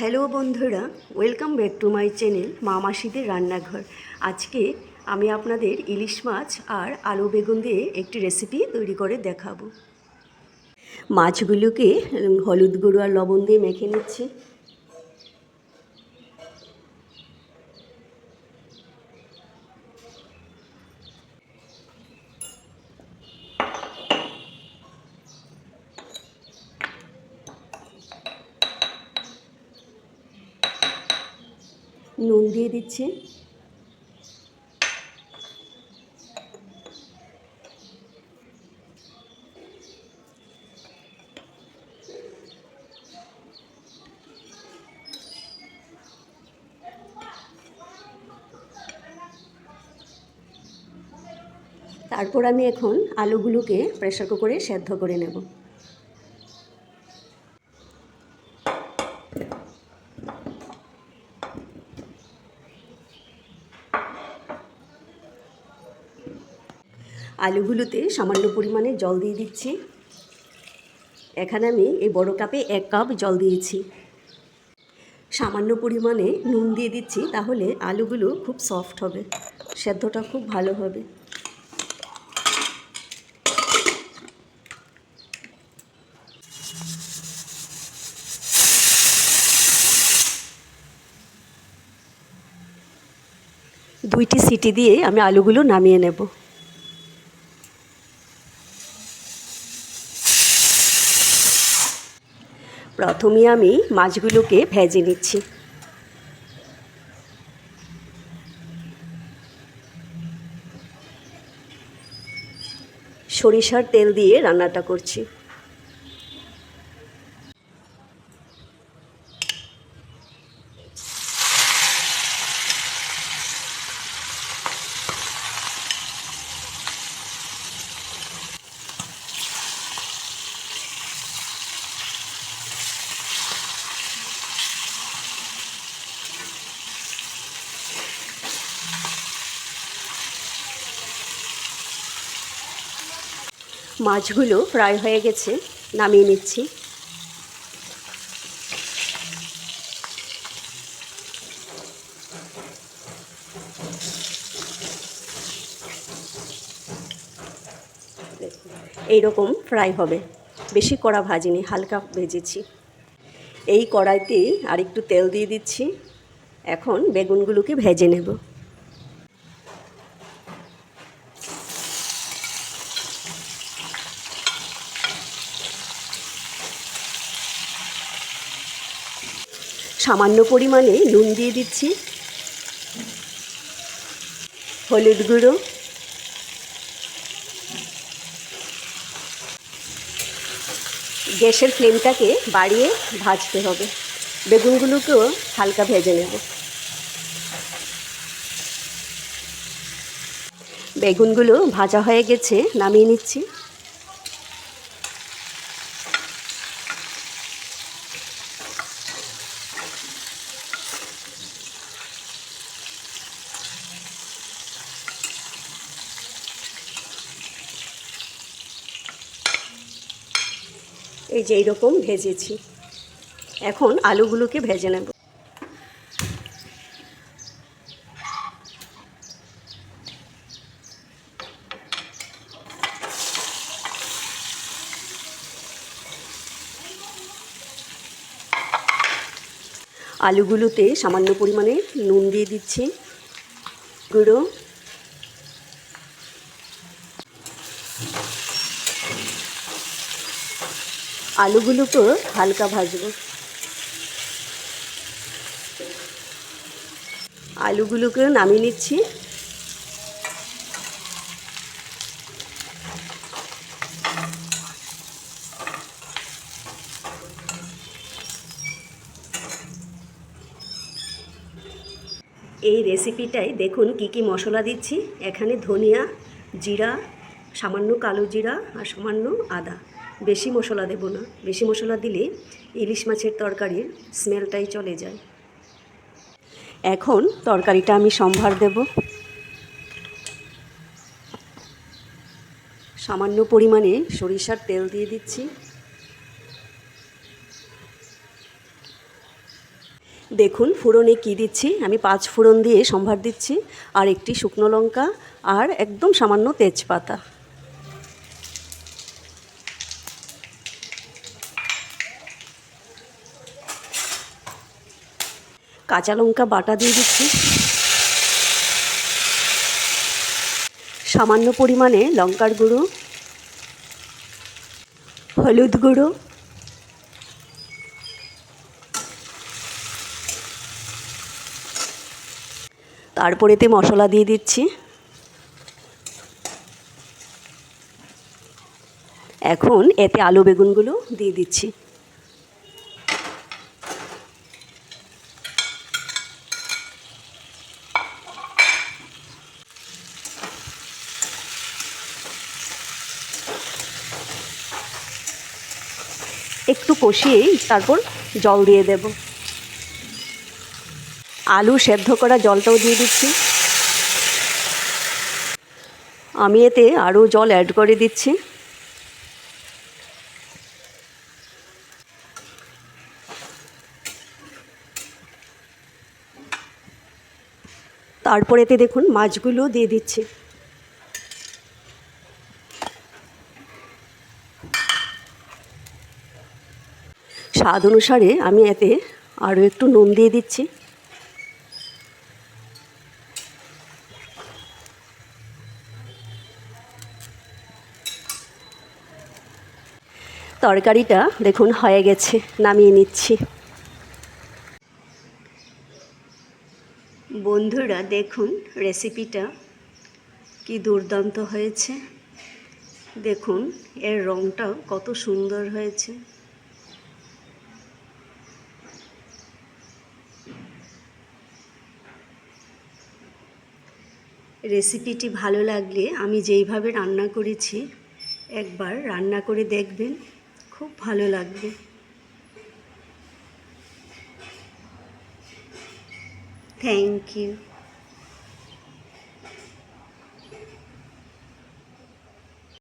Hello বন্ধুরা, welcome back to my channel মা মাসিদের রান্নাঘর। আজকে আমি আপনাদের ইলিশ মাছ আর আলু বেগুন দিয়ে একটি রেসিপি তৈরি করে দেখাবো। মাছগুলোকে হলুদ গুঁড়ো আর লবণ দিয়ে মেখে নিচ্ছি। নুন দিয়ে দিচ্ছি। তারপর আমি এখন আলুগুলোকে প্রেসার কুকারে সেদ্ধ করে নেব। আলুগুলোতে সামান্য পরিমাণে জল দিয়ে দিচ্ছি। এখানে আমি এই বড় কাপে 1 কাপ জল দিয়েছি। সামান্য পরিমাণে নুন দিয়ে দিচ্ছি, তাহলে আলুগুলো খুব সফট হবে, সেদ্ধটা খুব ভালো হবে। দুইটি সিটি দিয়ে আমি আলুগুলো নামিয়ে নেব। প্রথমে আমি মাছগুলোকে ভেজে নিচ্ছি। সরিষার তেল দিয়ে রান্নাটা করছি। মাছগুলো ফ্রাই হয়ে গেছে, নামিয়ে নিচ্ছি। এইরকম ফ্রাই হবে, বেশি কড়া ভাজিনি, হালকা ভেজেছি। এই কড়াইতে আরেকটু তেল দিয়ে দিচ্ছি। এখন বেগুনগুলোকে ভেজে নেব। সামান্য পরিমাণে নুন দিয়ে দিচ্ছি, হলুদ গুঁড়ো, গ্যাসের ফ্লেমটাকে বাড়িয়ে ভাজতে হবে। বেগুনগুলোকেও হালকা ভেজে নেব। বেগুনগুলো ভাজা হয়ে গেছে, নামিয়ে নিচ্ছি। এই যে এইরকম ভেজেছি। এখন আলুগুলোকে ভেজে নেব। আলুগুলোতে সামান্য পরিমাণে নুন দিয়ে দিচ্ছি, গুঁড়ো, আলুগুলোকে হালকা ভাজবো। আলুগুলোকে নামিয়ে নিচ্ছি। এই রেসিপিটায় দেখুন কি কি মশলা দিচ্ছি। এখানে ধনিয়া, জিরা, সামান্য কালো জিরা আর সামান্য আদা। বেশি মশলা দেব না, বেশি মশলা দিলে ইলিশ মাছের তরকারির স্মেলটাই চলে যায়। এখন তরকারিটা আমি সম্ভার দেব। সামান্য পরিমাণে সরিষার তেল দিয়ে দিচ্ছি। দেখুন ফোড়নে কি দিচ্ছি, আমি 5 ফোড়ন দিয়ে সম্ভার দিচ্ছি, আর একটি শুকনো লঙ্কা, আর একদম সামান্য তেজপাতা। কাঁচা লঙ্কা বাটা দিয়ে দিচ্ছি, সামান্য পরিমাণে লঙ্কার গুঁড়ো, হলুদ গুঁড়ো, তারপর এতে মশলা দিয়ে দিচ্ছি। এখন এতে আলু বেগুনগুলো দিয়ে দিচ্ছি। একটু কষিয়েই তারপর জল দিয়ে দেব। আলু সেদ্ধ করা জলটাও দিয়ে দিচ্ছি। আমি এতে আরও জল অ্যাড করে দিচ্ছি। তারপর এতে দেখুন মাছগুলো দিয়ে দিচ্ছি। স্বাদ অনুসারে আমি এতে আরও একটু নুন দিয়ে দিচ্ছি। তরকারিটা দেখুন হয়ে গেছে, নামিয়ে নিচ্ছি। বন্ধুরা দেখুন রেসিপিটা কি দুর্দান্ত হয়েছে। দেখুন এর রঙটাও কত সুন্দর হয়েছে। রেসিপিটি ভালো লাগলে আমি যেইভাবে রান্না করেছি একবার রান্না করে দেখবেন, খুব ভালো লাগবে। Thank you.